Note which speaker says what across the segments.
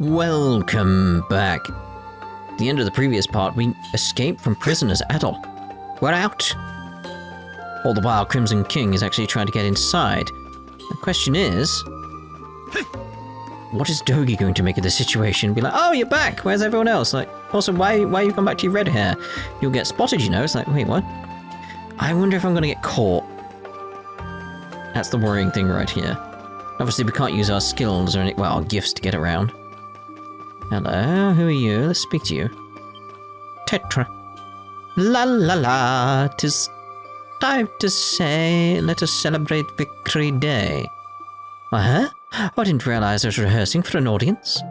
Speaker 1: Welcome back. At the end of the previous part, we escaped from prison as Adol. We're out. All the while, Crimson King is actually trying to get inside. The question is, what is Dogi going to make of the situation? Be like, oh, you're back. Where's everyone else? Like, also, why you come back to your red hair? You'll get spotted, you know. It's like, wait, what? I wonder if I'm going to get caught. That's the worrying thing right here. Obviously, we can't use our skills or any, well, our gifts to get around. Hello, who are you? Let's speak to you. Tetra. La la la, 'tis time to say, let us celebrate Victory Day. Huh? I didn't realize I was rehearsing for an audience.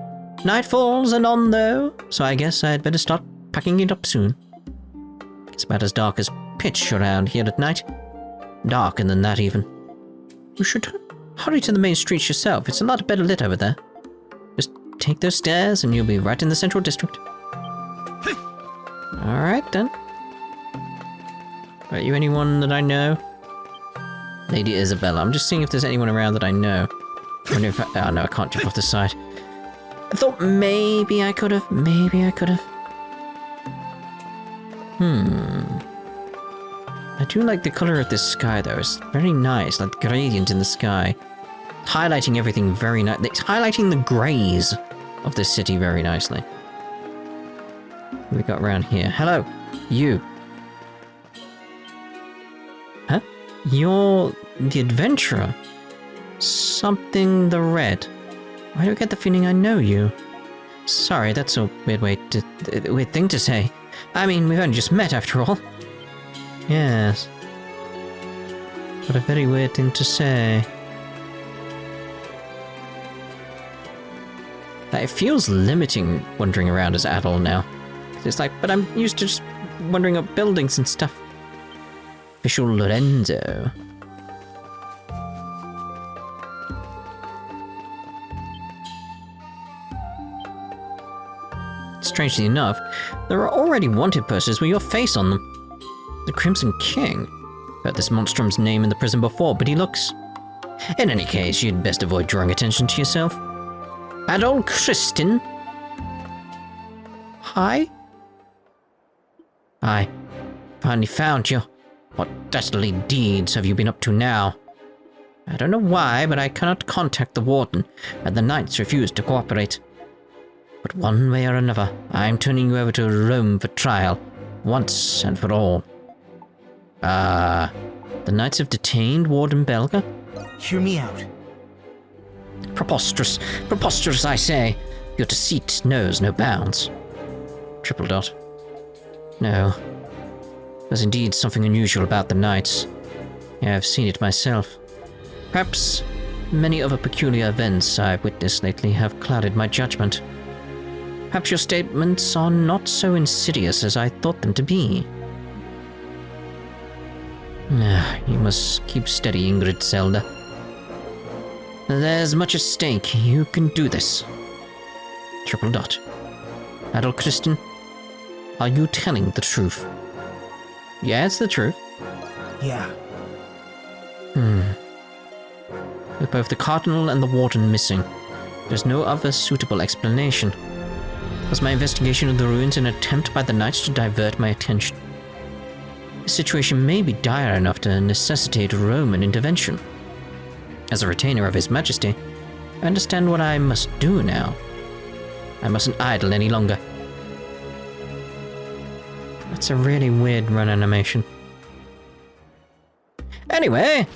Speaker 1: Night falls and on though, so I guess I'd better start packing it up soon. It's about as dark as pitch around here at night. Darker than that even. You should hurry to the main streets yourself. It's a lot better lit over there. Just take those stairs and you'll be right in the central district. Alright then. Are you anyone that I know? Lady Isabella. I'm just seeing if there's anyone around that I know. I wonder if oh no, I can't jump off the side. I thought maybe I could have. I do like the colour of this sky though. It's very nice, like gradient in the sky. Highlighting everything very nice. It's highlighting the greys of this city very nicely. What we got around here? Hello, you. Huh? You're the adventurer. Something the Red. Why do I get the feeling I know you? Sorry, that's a weird thing to say. I mean, we've only just met after all. Yes. What a very weird thing to say. It feels limiting wandering around as Adol now. It's like, but I'm used to just wandering up buildings and stuff. Official Lorenzo. Strangely enough, there are already wanted posters with your face on them. The Crimson King. Heard this monstrum's name in the prison before, but he looks... In any case, you'd best avoid drawing attention to yourself. Adol Christin. Hi? I finally found you. What dastardly deeds have you been up to now? I don't know why, but I cannot contact the warden, and the knights refuse to cooperate. But one way or another, I'm turning you over to Rome for trial, once and for all. The knights have detained Warden Belga?
Speaker 2: Hear me out.
Speaker 1: Preposterous, preposterous, I say. Your deceit knows no bounds. Triple dot. No. There's indeed something unusual about the knights. Yeah, I've seen it myself. Perhaps many other peculiar events I've witnessed lately have clouded my judgment. Perhaps your statements are not so insidious as I thought them to be. You must keep steady, Ingrid Zelda. There's much at stake. You can do this. Triple dot. Adol Christin, are you telling the truth? Yeah, it's the truth.
Speaker 2: Yeah.
Speaker 1: With both the Cardinal and the Warden missing, there's no other suitable explanation. Was my investigation of the ruins an attempt by the Knights to divert my attention? The situation may be dire enough to necessitate Roman intervention. As a retainer of His Majesty, I understand what I must do now. I mustn't idle any longer. That's a really weird run animation. Anyway,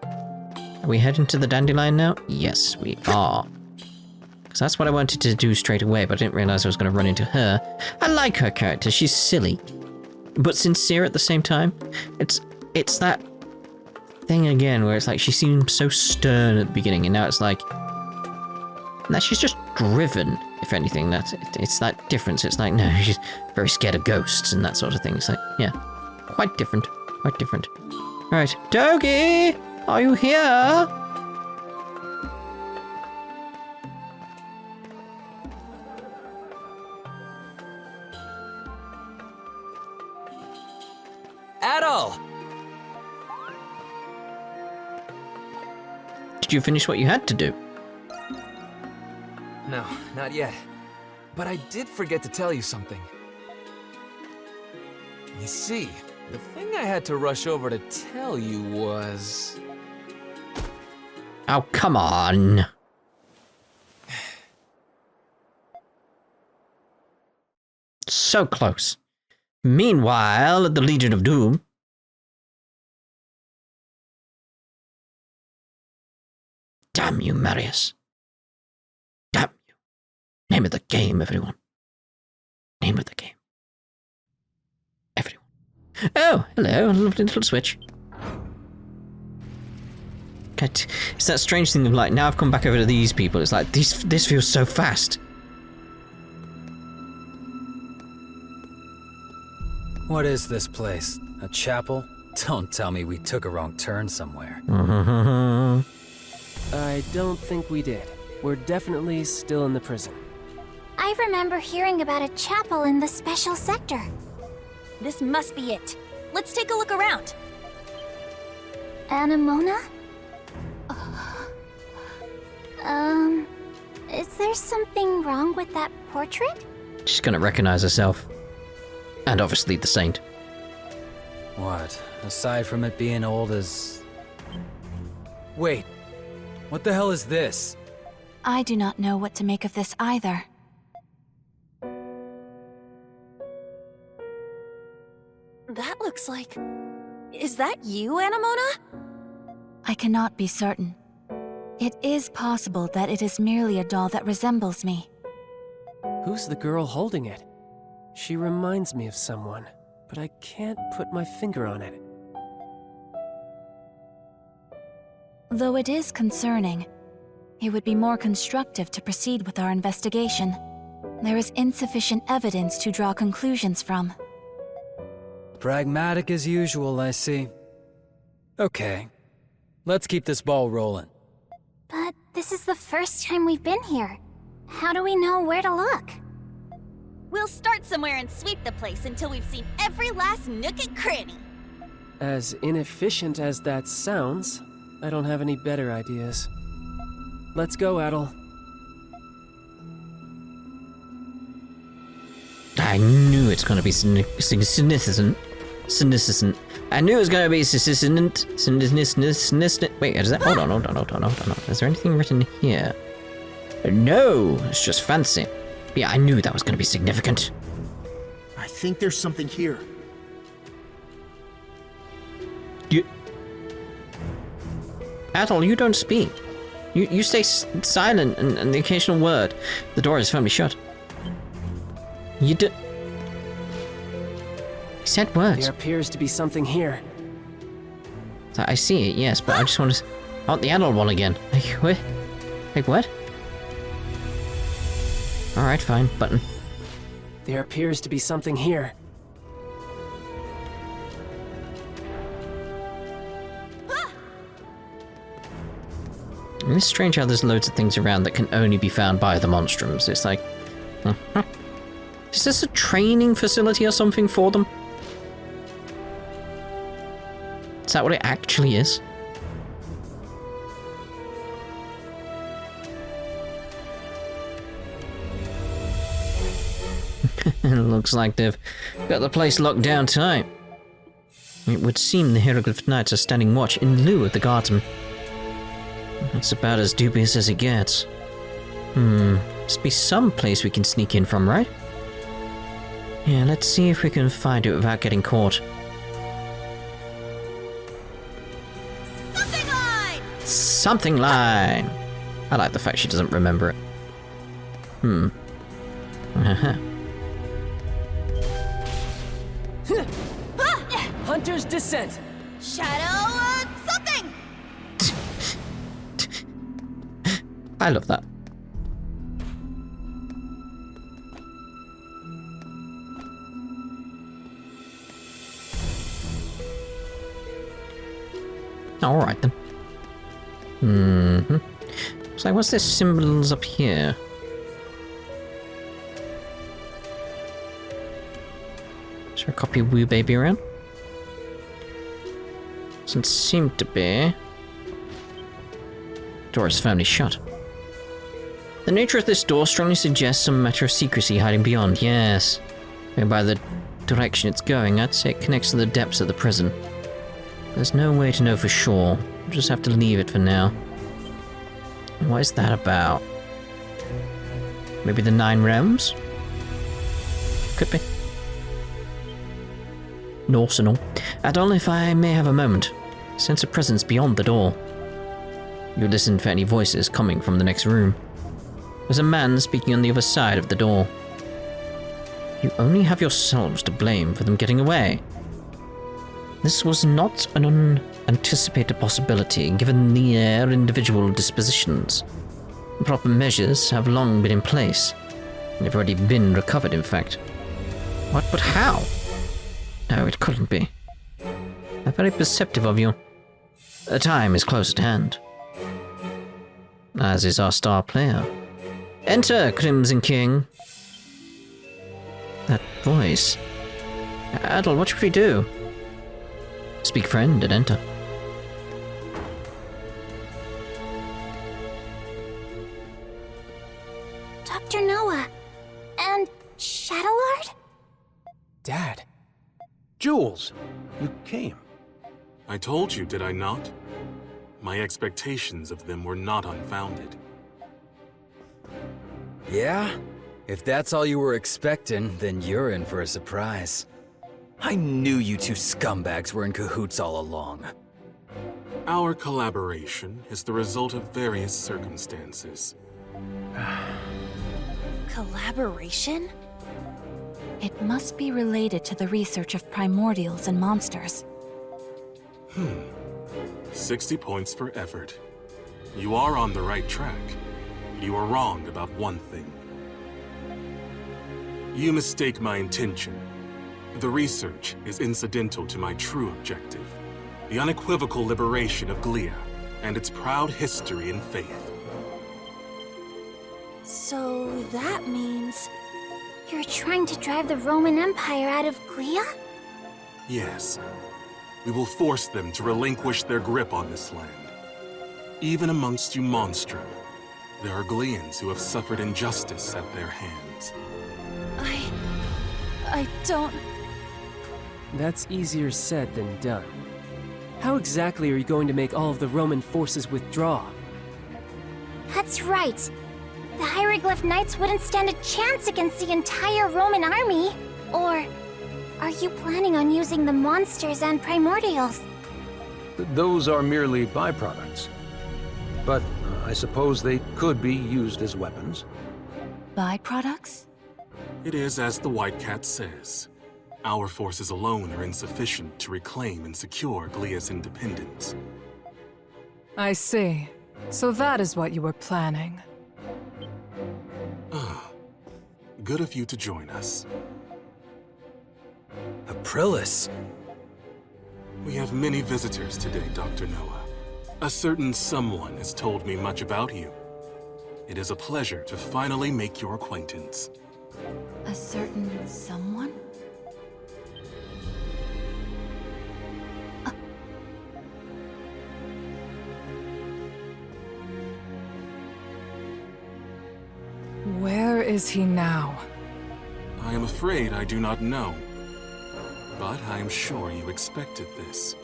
Speaker 1: are we heading to the Dandelion now? Yes, we are. Because that's what I wanted to do straight away, but I didn't realize I was going to run into her. I like her character. She's silly, but sincere at the same time. It's that thing again where it's like she seemed so stern at the beginning, and now it's like, now she's just driven. If anything, it's that difference. It's like, no, she's very scared of ghosts and that sort of thing. It's like, yeah, quite different, quite different. All right, Dogi, are you here?
Speaker 3: Adol!
Speaker 1: Did you finish what you had to do?
Speaker 3: No, not yet. But I did forget to tell you something. You see, the thing I had to rush over to tell you was...
Speaker 1: Oh, come on. So close. Meanwhile, at the Legion of Doom. Damn you, Marius. Damn you. Name of the game, everyone. Name of the game. Everyone. Oh, hello, a lovely little switch. It's that strange thing of like, now I've come back over to these people, it's like, this feels so fast.
Speaker 4: What is this place? A chapel? Don't tell me we took a wrong turn somewhere.
Speaker 5: I don't think we did. We're definitely still in the prison.
Speaker 6: I remember hearing about a chapel in the special sector.
Speaker 7: This must be it. Let's take a look around.
Speaker 6: Anemona? Is there something wrong with that portrait?
Speaker 1: She's gonna recognize herself. And obviously the saint.
Speaker 4: What? Aside from it being old as... Wait. What the hell is this?
Speaker 7: I do not know what to make of this either. That looks like... Is that you, Anemona? I cannot be certain. It is possible that it is merely a doll that resembles me.
Speaker 5: Who's the girl holding it? She reminds me of someone, but I can't put my finger on it.
Speaker 7: Though it is concerning, it would be more constructive to proceed with our investigation. There is insufficient evidence to draw conclusions from.
Speaker 4: Pragmatic as usual, I see. Okay. Let's keep this ball rolling.
Speaker 6: But this is the first time we've been here. How do we know where to look?
Speaker 7: We'll start somewhere and sweep the place until we've seen every last nook and cranny.
Speaker 5: As inefficient as that sounds, I don't have any better ideas. Let's go, Adol.
Speaker 1: I knew it's gonna be significant. I knew it was gonna be significant. Wait, is that? Hold on. Is there anything written here? No, it's just fancy. Yeah, I knew that was gonna be significant.
Speaker 2: I think there's something here.
Speaker 1: Adol, you don't speak. You stay silent and the occasional word. The door is firmly shut. You do. He said words.
Speaker 5: There appears to be something here.
Speaker 1: I see it, yes, but I just want to. I want the Adol one again. Like, what? Like, what? Alright, fine. Button.
Speaker 5: There appears to be something here.
Speaker 1: And it's strange how there's loads of things around that can only be found by the monstrums. It's like... Is this a training facility or something for them? Is that what it actually is? It looks like they've got the place locked down tight. It would seem the Hieroglyph Knights are standing watch in lieu of the guardsmen. That's about as dubious as it gets. Must be some place we can sneak in from, right? Yeah, let's see if we can find it without getting caught.
Speaker 7: Something line!
Speaker 1: Something line! I like the fact she doesn't remember it.
Speaker 5: Hunter's Descent!
Speaker 7: Shadow, something!
Speaker 1: I love that. Alright then. So what's this symbols up here? Is there a copy of Woo Baby around? Doesn't seem to be. Door is firmly shut. The nature of this door strongly suggests some matter of secrecy hiding beyond, yes. And by the direction it's going, I'd say it connects to the depths of the prison. There's no way to know for sure. We'll just have to leave it for now. What is that about? Maybe the 9 realms? Could be. Norse and all. Adol, if I may have a moment. Sense a presence beyond the door. You listen for any voices coming from the next room. There's a man speaking on the other side of the door. You only have yourselves to blame for them getting away. This was not an unanticipated possibility, given their individual dispositions. Proper measures have long been in place. They've already been recovered, in fact. What? But how? No, it couldn't be. How very perceptive of you. The time is close at hand. As is our star player. Enter, Crimson King. That voice. Adol, what should we do? Speak friend and enter.
Speaker 6: Dr. Noah. And Chatelard?
Speaker 5: Dad. Jules, you came.
Speaker 8: I told you, did I not? My expectations of them were not unfounded.
Speaker 4: Yeah? If that's all you were expecting, then you're in for a surprise. I knew you two scumbags were in cahoots all along.
Speaker 8: Our collaboration is the result of various circumstances.
Speaker 7: Collaboration? It must be related to the research of primordials and monsters.
Speaker 8: 60 points for effort. You are on the right track. You are wrong about one thing. You mistake my intention. The research is incidental to my true objective. The unequivocal liberation of Glea and its proud history and faith.
Speaker 6: So that means you're trying to drive the Roman Empire out of Glea?
Speaker 8: Yes. We will force them to relinquish their grip on this land. Even amongst you Monstrum, there are Gleans who have suffered injustice at their hands.
Speaker 7: I don't...
Speaker 5: That's easier said than done. How exactly are you going to make all of the Roman forces withdraw?
Speaker 6: That's right. The Hieroglyph Knights wouldn't stand a chance against the entire Roman army. Or are you planning on using the monsters and primordials?
Speaker 9: Those are merely byproducts. But I suppose they could be used as weapons.
Speaker 7: Byproducts?
Speaker 8: It is as the White Cat says. Our forces alone are insufficient to reclaim and secure Glea's independence.
Speaker 10: I see. So that is what you were planning.
Speaker 8: Good of you to join us.
Speaker 4: Aprilis!
Speaker 8: We have many visitors today, Dr. Noah. A certain someone has told me much about you. It is a pleasure to finally make your acquaintance.
Speaker 7: A certain someone?
Speaker 10: Where is he now?
Speaker 8: I am afraid I do not know. But I am sure you expected this.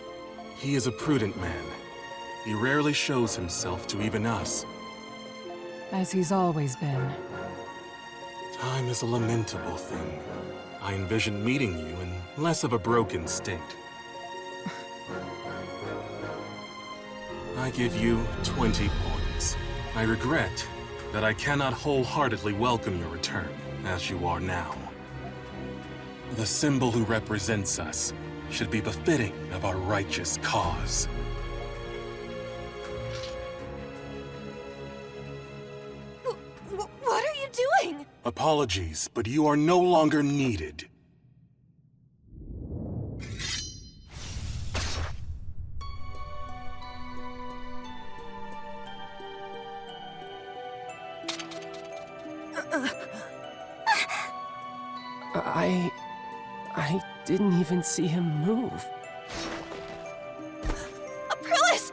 Speaker 8: He is a prudent man. He rarely shows himself to even us.
Speaker 10: As he's always been.
Speaker 8: Time is a lamentable thing. I envisioned meeting you in less of a broken state. I give you 20 points. I regret that I cannot wholeheartedly welcome your return, as you are now. The symbol who represents us should be befitting of our righteous cause.
Speaker 7: What are you doing?
Speaker 8: Apologies, but you are no longer needed.
Speaker 5: I didn't even see him move.
Speaker 7: Aprilis!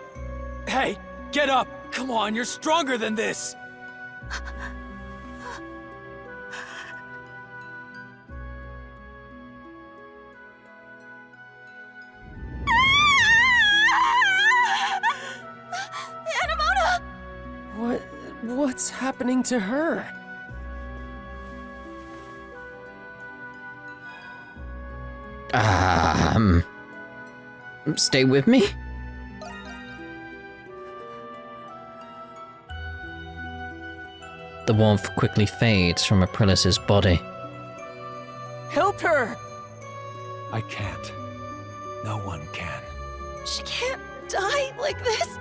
Speaker 4: Hey, get up! Come on, you're stronger than this!
Speaker 5: What's happening to her?
Speaker 1: Stay with me? The warmth quickly fades from Aprilis' body.
Speaker 5: Help her!
Speaker 9: I can't. No one can.
Speaker 7: She can't die like this.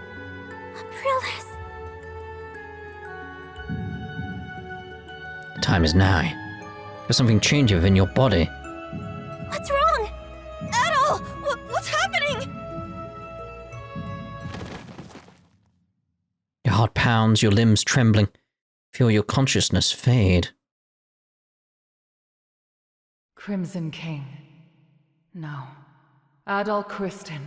Speaker 6: Aprilis.
Speaker 1: The time is nigh. There's something changing within your body.
Speaker 7: What's wrong? Adol! What's happening?
Speaker 1: Your heart pounds, your limbs trembling. Feel your consciousness fade.
Speaker 10: Crimson King. No. Adol Christin.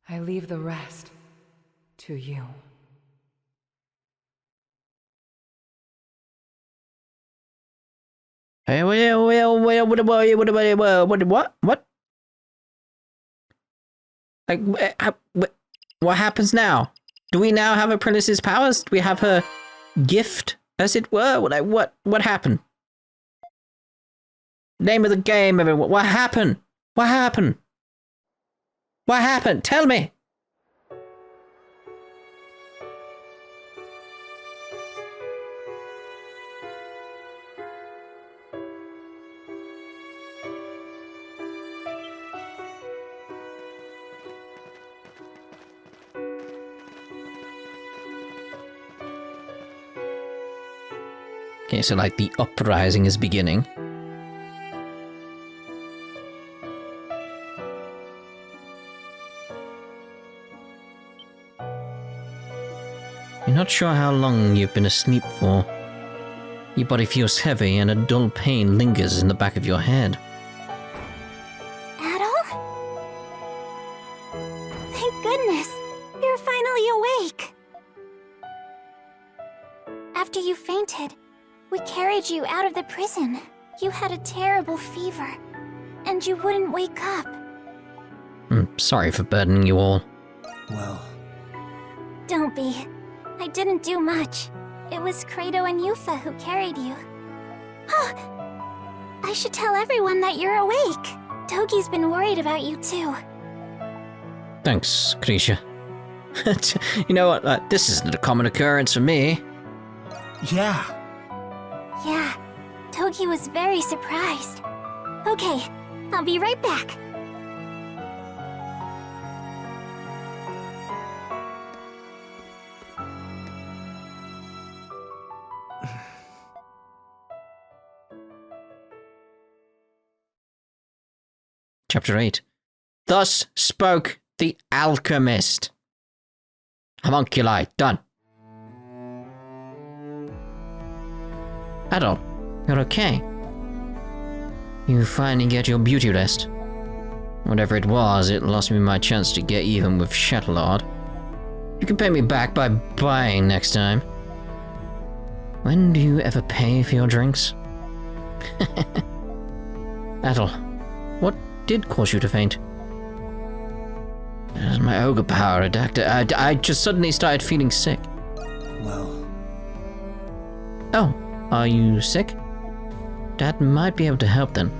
Speaker 10: I leave the rest to you.
Speaker 1: Hey, what? Like, what happens now? Do we now have Aprilis' powers? Do we have her gift, as it were? What happened? Name of the game, everyone. What happened? What happened? What happened? Tell me! Okay, so like the uprising is beginning. You're not sure how long you've been asleep for. Your body feels heavy and a dull pain lingers in the back of your head.
Speaker 6: Adol? Thank goodness. You're finally awake. After you fainted, we carried you out of the prison. You had a terrible fever, and you wouldn't wake up.
Speaker 1: I'm sorry for burdening you all.
Speaker 2: Well,
Speaker 6: Don't be. I didn't do much. It was Credo and Yufa who carried you. I should tell everyone that you're awake. Togi's been worried about you too.
Speaker 1: Thanks, Krisha. You know what? This isn't a common occurrence for me.
Speaker 2: yeah.
Speaker 6: Yeah, Togi was very surprised. Okay, I'll be right back.
Speaker 1: Chapter 8. Thus spoke the alchemist. Homunculi, done. Adol, you're okay. You finally get your beauty rest. Whatever it was, it lost me my chance to get even with Chatelard. You can pay me back by buying next time. When do you ever pay for your drinks? Adol, what did cause you to faint? It was my ogre power, Adacta. I just suddenly started feeling sick.
Speaker 2: Well,
Speaker 1: Oh, are you sick? Dad might be able to help then.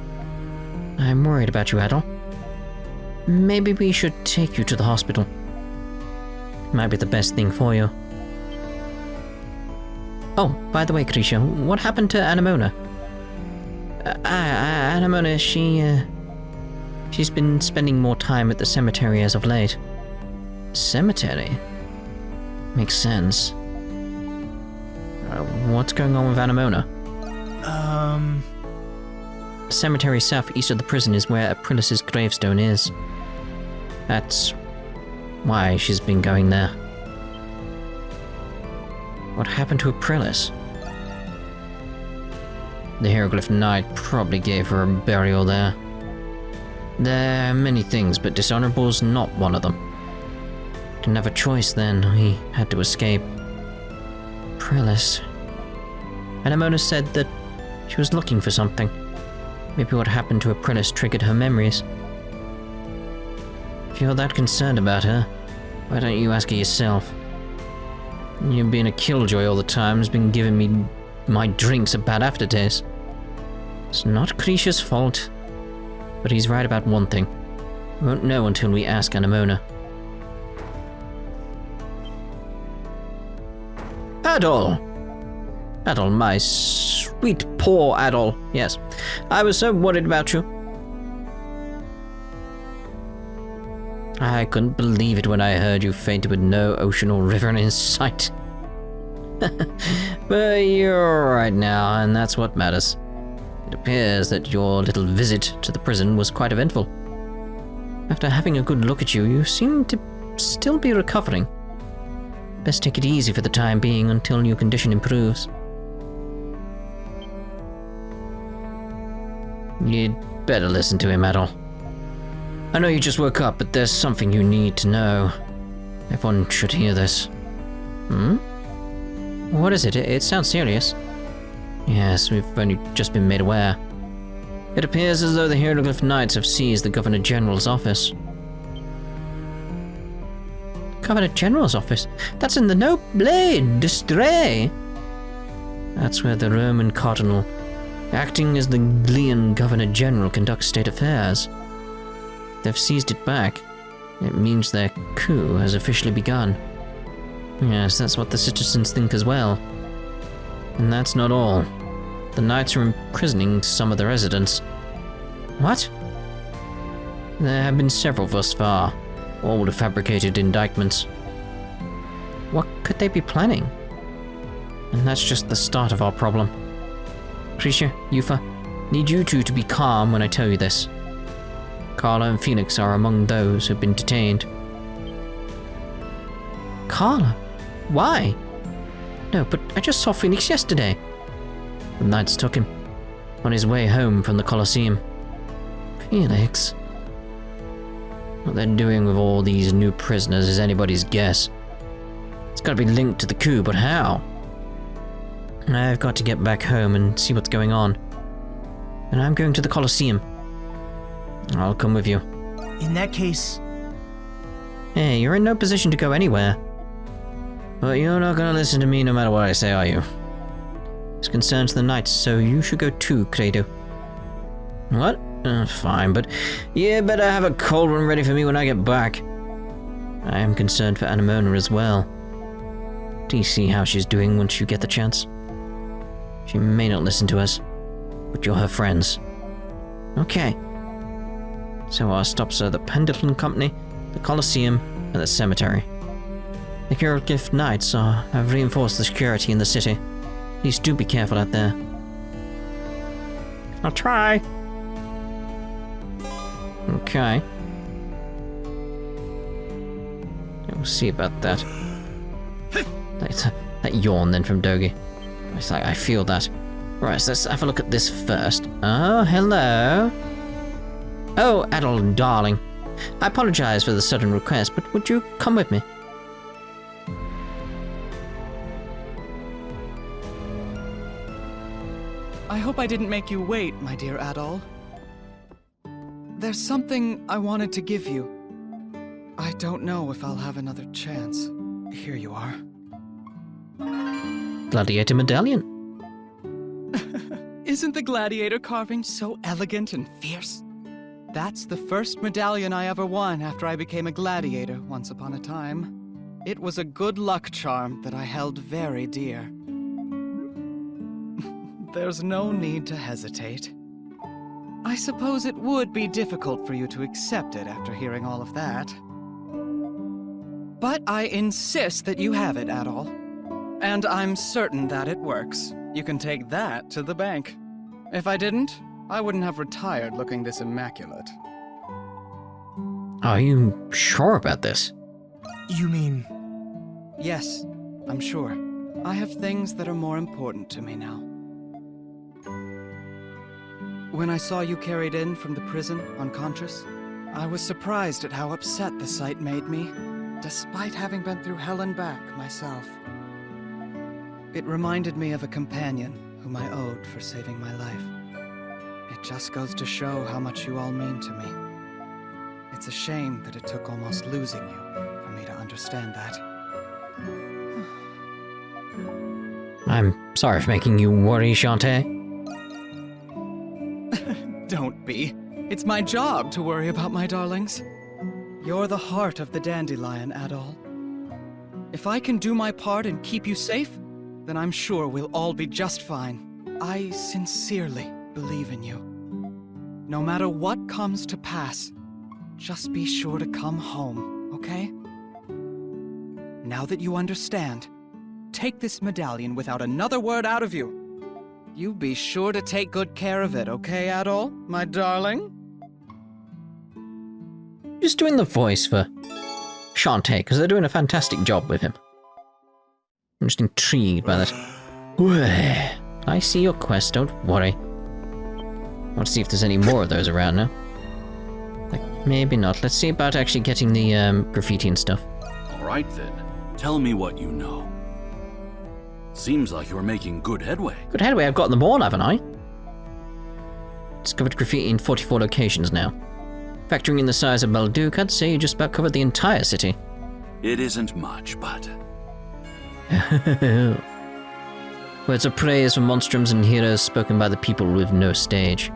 Speaker 1: I'm worried about you, Adol. Maybe we should take you to the hospital. Might be the best thing for you. Oh, by the way, Krisha, what happened to Anemona? Anemona, she's been spending more time at the cemetery as of late. Cemetery? Makes sense. What's going on with Anemona? The cemetery southeast of the prison is where Aprilis' gravestone is. That's why she's been going there. What happened to Aprilis? The Hieroglyph Knight probably gave her a burial there. There are many things, but dishonorable's not one of them. Didn't have a choice then, he had to escape. Aprilis. Anemona said that she was looking for something. Maybe what happened to Aprilis triggered her memories. If you're that concerned about her, why don't you ask her yourself? You being a killjoy all the time has been giving me my drinks a bad aftertaste. It's not Krisha's fault. But he's right about one thing. We won't know until we ask Anemona. Adol! Adol, my sweet poor Adol. Yes, I was so worried about you. I couldn't believe it when I heard you fainted with no ocean or river in sight. But you're right now, and that's what matters. It appears that your little visit to the prison was quite eventful. After having a good look at you, you seem to still be recovering. Best take it easy for the time being until your condition improves. You'd better listen to him, Adol. I know you just woke up, but there's something you need to know. Everyone should hear this. What is it? It sounds serious. Yes, we've only just been made aware. It appears as though the Hieroglyph Knights have seized the Governor General's office. Governor General's office? That's in the Noble Distrait! That's where the Roman Cardinal, acting as the Glean Governor General, conducts state affairs. They've seized it back. It means their coup has officially begun. Yes, that's what the citizens think as well. And that's not all. The Knights are imprisoning some of the residents. What? There have been several thus far, all with fabricated indictments. What could they be planning? And that's just the start of our problem. Krisha, Yufa, need you two to be calm when I tell you this. Carla and Phoenix are among those who've been detained. Carla? Why? No, but I just saw Phoenix yesterday. The Knights took him, on his way home from the Colosseum. Phoenix? What they're doing with all these new prisoners is anybody's guess. It's got to be linked to the coup, but how? I've got to get back home and see what's going on. And I'm going to the Colosseum. I'll come with you.
Speaker 2: In that case...
Speaker 1: Hey, you're in no position to go anywhere. But you're not gonna listen to me no matter what I say, are you? This concerns the Knights, so you should go too, Credo. What? Fine, but you better have a cold one ready for me when I get back. I am concerned for Anemona as well. Do you see how she's doing once you get the chance? She may not listen to us, but you're her friends. Okay. So our stops are the Pendleton Company, the Colosseum, and the cemetery. The Hieroglyph Knights have reinforced the security in the city. Please do be careful out there. I'll try. Okay. We'll see about that. That yawn then from Dogi. It's like, I feel that. Right, so let's have a look at this first. Oh, hello. Oh, Adol, darling. I apologize for the sudden request, but would you come with me?
Speaker 11: I hope I didn't make you wait, my dear Adol. There's something I wanted to give you. I don't know if I'll have another chance. Here you are.
Speaker 1: Gladiator medallion.
Speaker 11: Isn't the gladiator carving so elegant and fierce? That's the first medallion I ever won after I became a gladiator once upon a time. It was a good luck charm that I held very dear. There's no need to hesitate. I suppose it would be difficult for you to accept it after hearing all of that. But I insist that you have it, Adol. And I'm certain that it works. You can take that to the bank. If I didn't, I wouldn't have retired looking this immaculate.
Speaker 1: Are you sure about this?
Speaker 2: You mean...
Speaker 11: Yes, I'm sure. I have things that are more important to me now. When I saw you carried in from the prison, unconscious, I was surprised at how upset the sight made me, despite having been through hell and back myself. It reminded me of a companion whom I owed for saving my life. It just goes to show how much you all mean to me. It's a shame that it took almost losing you for me to understand that.
Speaker 1: I'm sorry for making you worry, Shantae.
Speaker 11: Don't be. It's my job to worry about my darlings. You're the heart of the dandelion, Adol. If I can do my part and keep you safe, then I'm sure we'll all be just fine. I sincerely believe in you. No matter what comes to pass, just be sure to come home, okay? Now that you understand, take this medallion without another word out of you. You be sure to take good care of it, okay, Adol, my darling?
Speaker 1: Just doing the voice for Shantae, because they're doing a fantastic job with him. I'm just intrigued by that. I see your quest, don't worry. I want to see if there's any more of those around now. Like, maybe not. Let's see about actually getting the graffiti and stuff.
Speaker 12: Alright then, tell me what you know. Seems like you're making good headway.
Speaker 1: Good headway, I've got them all, haven't I? Discovered graffiti in 44 locations now. Factoring in the size of Balduq, I'd say you just about covered the entire city.
Speaker 12: It isn't much, but...
Speaker 1: Words of praise from monstrums and heroes spoken by the people with no stage.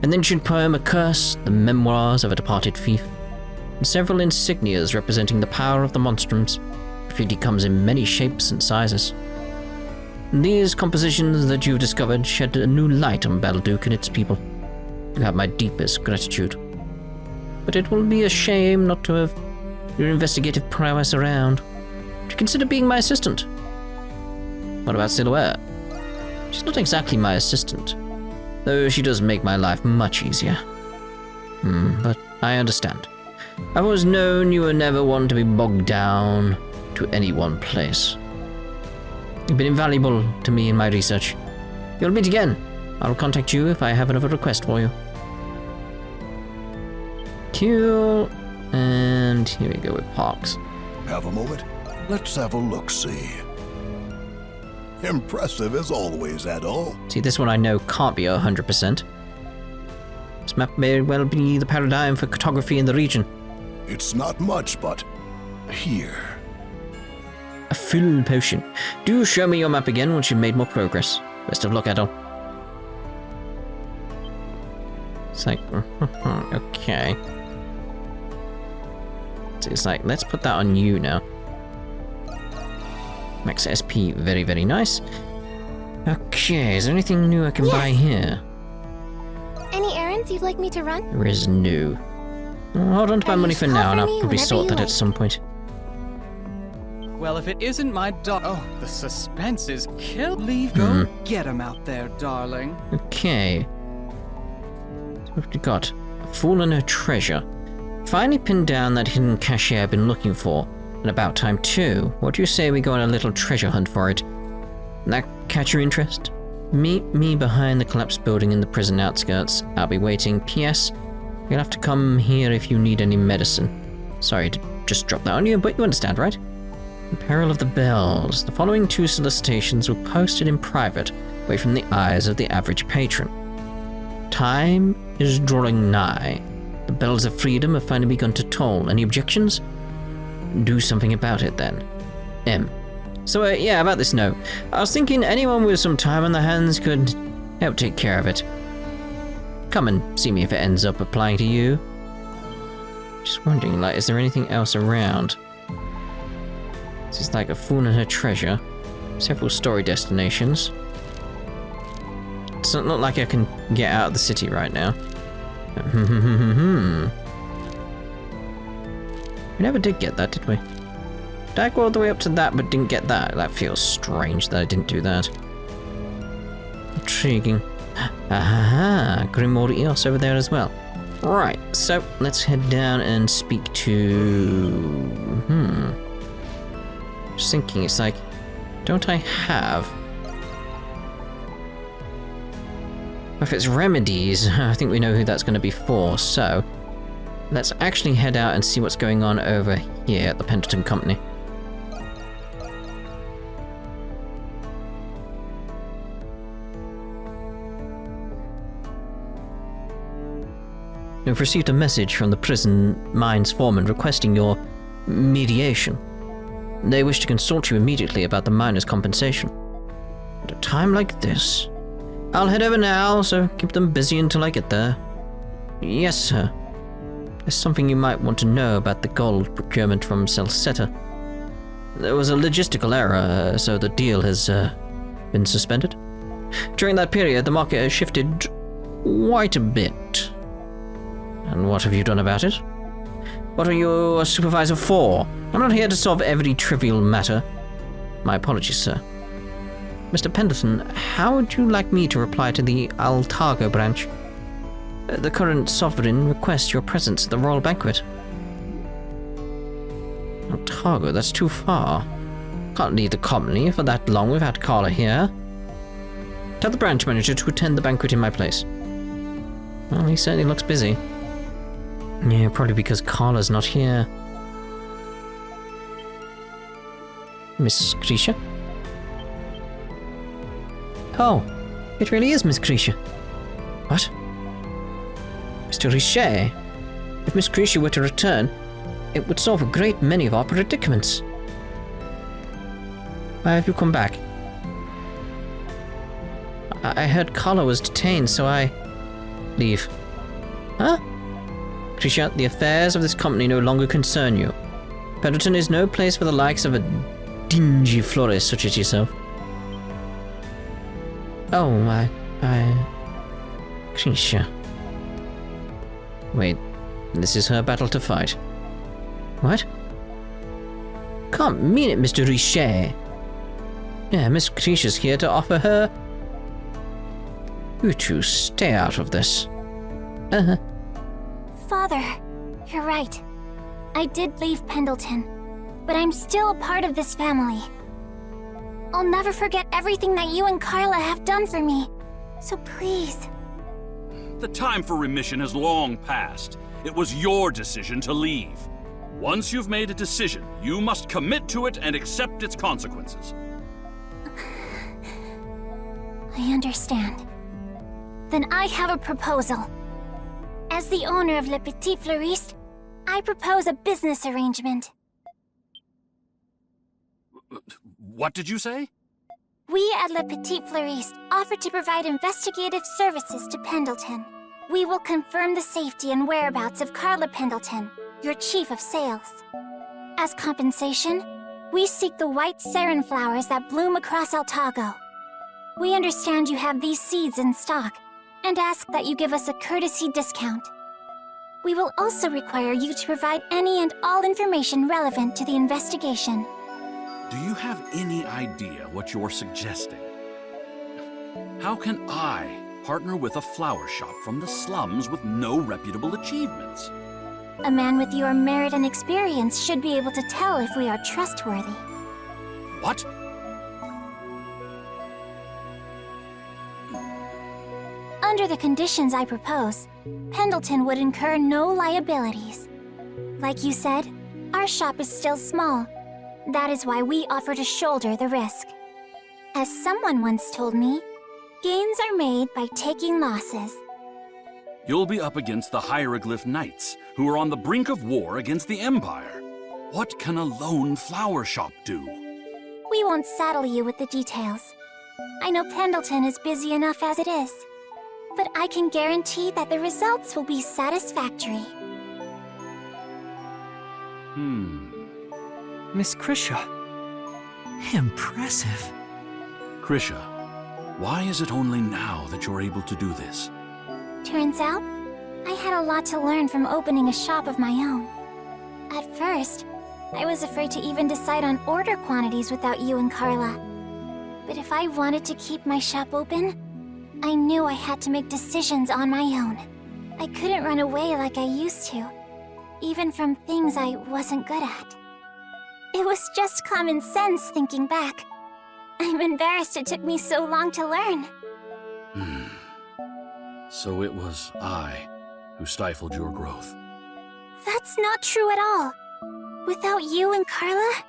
Speaker 1: An ancient poem, a curse, the memoirs of a departed thief, and several insignias representing the power of the monstrums. Graffiti comes in many shapes and sizes. These compositions that you've discovered shed a new light on Balduq and its people. You have my deepest gratitude. But it will be a shame not to have your investigative prowess around. Would you consider being my assistant? What about Silhouette? She's not exactly my assistant, though she does make my life much easier. But I understand. I've always known you were never one to be bogged down to any one place. You've been invaluable to me in my research. You'll meet again. I'll contact you if I have another request for you. Cool. And here we go with Parks.
Speaker 13: Have a moment? Let's have a look-see. Impressive as always, Adol.
Speaker 1: See, this one I know can't be 100%. This map may well be the paradigm for cartography in the region.
Speaker 13: It's not much, but here.
Speaker 1: A full potion. Do show me your map again once you've made more progress. Best of luck, Adol. It's like, okay. So it's like, let's put that on you now. Max SP, very, very nice. Okay, is there anything new I can buy here?
Speaker 6: Any errands you'd like me to run?
Speaker 1: There is no. Hold on to my money for now, and I'll probably sort that at some point.
Speaker 11: Well, if it isn't my Oh, the suspense is Leave, go get him out there, darling.
Speaker 1: Okay. So what have we got? A fool and her treasure. Finally pinned down that hidden cache I've been looking for. And about time too. What do you say we go on a little treasure hunt for it? That catch your interest? Meet me behind the collapsed building in the prison outskirts. I'll be waiting. P.S. You'll have to come here if you need any medicine. Sorry to just drop that on you, but you understand, right? In peril of the bells. The following 2 solicitations were posted in private, away from the eyes of the average patron. Time is drawing nigh. The bells of freedom have finally begun to toll. Any objections? Do something about it then. M. So yeah, about this note. I was thinking anyone with some time on their hands could help take care of it. Come and see me if it ends up applying to you. Just wondering, like, is there anything else around? This is like a fool and her treasure. Several story destinations. It's not like I can get out of the city right now. We never did get that, did we? Did I go all the way up to that but didn't get that? That feels strange that I didn't do that. Intriguing. Aha, Grimwald Nox over there as well. Right, so let's head down and speak to... Just thinking, it's like, don't I have... If it's remedies, I think we know who that's going to be for, so... Let's actually head out and see what's going on over here at the Pendleton Company. We've received a message from the prison mines foreman requesting your mediation. They wish to consult you immediately about the miners' compensation. At a time like this. I'll head over now, so keep them busy until I get there. Yes, sir. There's something you might want to know about the gold procurement from Celceta. There was a logistical error, so the deal has been suspended. During that period, the market has shifted quite a bit. And what have you done about it? What are you a supervisor for? I'm not here to solve every trivial matter. My apologies, sir. Mr. Pendleton, how would you like me to reply to the Altargo branch? The current sovereign requests your presence at the royal banquet. Altargo, that's too far. Can't leave the colony for that long without Carla here. Tell the branch manager to attend the banquet in my place. Well, he certainly looks busy. Yeah, probably because Carla's not here. Miss Grisha? Oh, it really is Miss Grisha. What? Mr. Richet? If Miss Grisha were to return, it would solve a great many of our predicaments. Why have you come back? I heard Carla was detained, so I... leave. Huh? Grisha, the affairs of this company no longer concern you. Pendleton is no place for the likes of a dingy florist such as yourself. Oh, Grisha. Wait, this is her battle to fight. What? Can't mean it, Mr. Richet. Yeah, Miss Grisha's here to offer her... You two stay out of this.
Speaker 6: Father, you're right. I did leave Pendleton, but I'm still a part of this family. I'll never forget everything that you and Carla have done for me, so please.
Speaker 12: The time for remission has long passed. It was your decision to leave. Once you've made a decision, you must commit to it and accept its consequences.
Speaker 6: I understand. Then I have a proposal. As the owner of Le Petit Fleuriste, I propose a business arrangement.
Speaker 12: What did you say?
Speaker 6: We at Le Petit Fleuriste offer to provide investigative services to Pendleton. We will confirm the safety and whereabouts of Carla Pendleton, your chief of sales. As compensation, we seek the white sarin flowers that bloom across Altargo. We understand you have these seeds in stock, and ask that you give us a courtesy discount. We will also require you to provide any and all information relevant to the investigation.
Speaker 12: Do you have any idea what you're suggesting? How can I partner with a flower shop from the slums with no reputable achievements?
Speaker 6: A man with your merit and experience should be able to tell if we are trustworthy.
Speaker 12: What?
Speaker 6: Under the conditions I propose, Pendleton would incur no liabilities. Like you said, our shop is still small. That is why we offer to shoulder the risk. As someone once told me, gains are made by taking losses.
Speaker 12: You'll be up against the Hieroglyph Knights, who are on the brink of war against the Empire. What can a lone flower shop do?
Speaker 6: We won't saddle you with the details. I know Pendleton is busy enough as it is. But I can guarantee that the results will be satisfactory.
Speaker 11: Miss Grisha.
Speaker 2: Impressive.
Speaker 12: Grisha, why is it only now that you're able to do this?
Speaker 6: Turns out, I had a lot to learn from opening a shop of my own. At first, I was afraid to even decide on order quantities without you and Carla. But if I wanted to keep my shop open, I knew I had to make decisions on my own. I couldn't run away like I used to, even from things I wasn't good at. It was just common sense thinking back. I'm embarrassed it took me so long to learn.
Speaker 12: So it was I who stifled your growth.
Speaker 6: That's not true at all. Without you and Carla,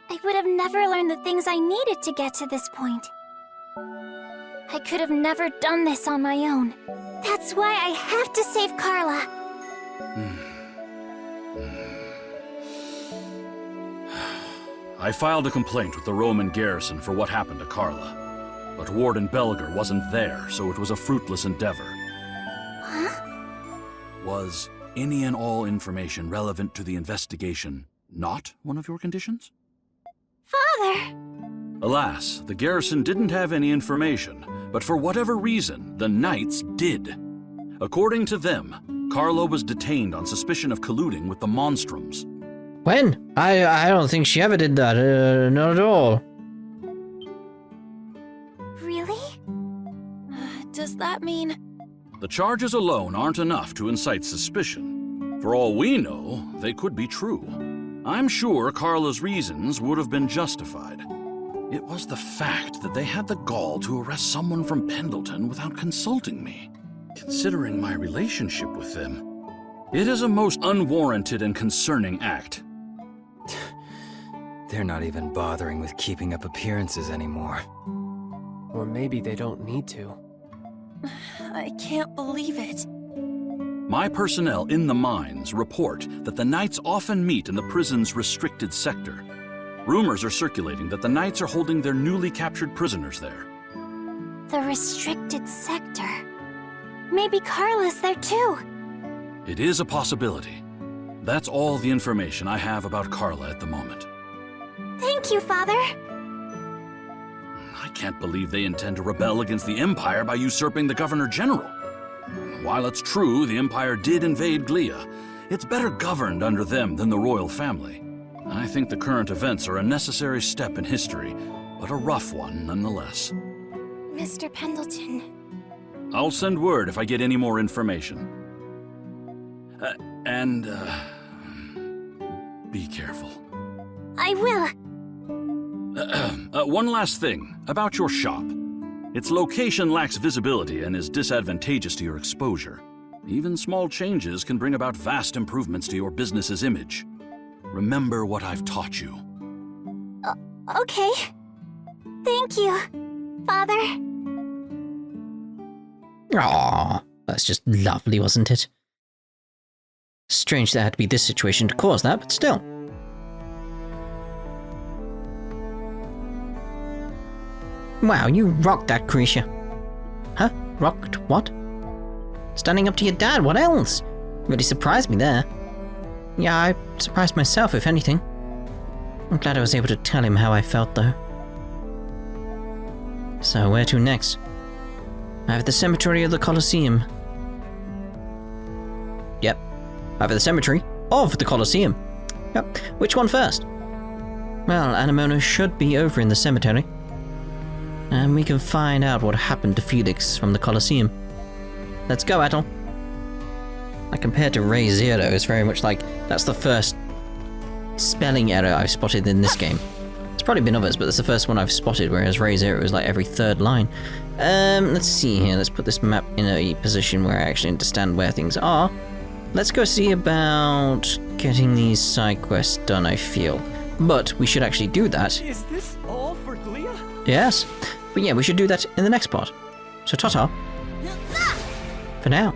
Speaker 6: I would have never learned the things I needed to get to this point. I could have never done this on my own. That's why I have to save Carla.
Speaker 12: I filed a complaint with the Roman garrison for what happened to Carla. But Warden Belger wasn't there, so it was a fruitless endeavor.
Speaker 6: Huh?
Speaker 12: Was any and all information relevant to the investigation not one of your conditions?
Speaker 6: Father!
Speaker 12: Alas, the garrison didn't have any information, but for whatever reason, the Knights did. According to them, Carla was detained on suspicion of colluding with the Monstrums.
Speaker 1: When? I don't think she ever did that, not at all.
Speaker 6: Really?
Speaker 7: Does that mean...
Speaker 12: The charges alone aren't enough to incite suspicion. For all we know, they could be true. I'm sure Carla's reasons would have been justified. It was the fact that they had the gall to arrest someone from Pendleton without consulting me. Considering my relationship with them, it is a most unwarranted and concerning act.
Speaker 4: They're not even bothering with keeping up appearances anymore.
Speaker 5: Or maybe they don't need to.
Speaker 7: I can't believe it.
Speaker 12: My personnel in the mines report that the Knights often meet in the prison's restricted sector. Rumors are circulating that the Knights are holding their newly captured prisoners there.
Speaker 6: The restricted sector. Maybe Carla's there too.
Speaker 12: It is a possibility. That's all the information I have about Carla at the moment.
Speaker 6: Thank you, Father.
Speaker 12: I can't believe they intend to rebel against the Empire by usurping the Governor General. While it's true the Empire did invade Glia, it's better governed under them than the royal family. I think the current events are a necessary step in history, but a rough one nonetheless.
Speaker 6: Mr. Pendleton.
Speaker 12: I'll send word if I get any more information. Be careful.
Speaker 6: I will.
Speaker 12: One last thing, about your shop. Its location lacks visibility and is disadvantageous to your exposure. Even small changes can bring about vast improvements to your business's image. Remember what I've taught you.
Speaker 6: Okay. Thank you, Father.
Speaker 1: Aww, that's just lovely, wasn't it? Strange there had to be this situation to cause that, but still. Wow, you rocked that, Creature. Huh? Rocked what? Standing up to your dad, what else? Really surprised me there. Yeah, I surprised myself, if anything. I'm glad I was able to tell him how I felt, though. So, where to next? I have the cemetery of the Colosseum. Yep. I have the cemetery of the Colosseum. Yep. Which one first? Well, Anemona should be over in the cemetery. And we can find out what happened to Felix from the Colosseum. Let's go, Adol. Like, compared to Ray Zero, it's very much like, that's the first spelling error I've spotted in this game. There's probably been others, but that's the first one I've spotted, whereas Ray Zero is like every third line. Let's see here, let's put this map in a position where I actually understand where things are. Let's go see about getting these side quests done, I feel. But we should actually do that.
Speaker 3: Is this all for Glia?
Speaker 1: Yes. But yeah, we should do that in the next part. So ta-ta. For now.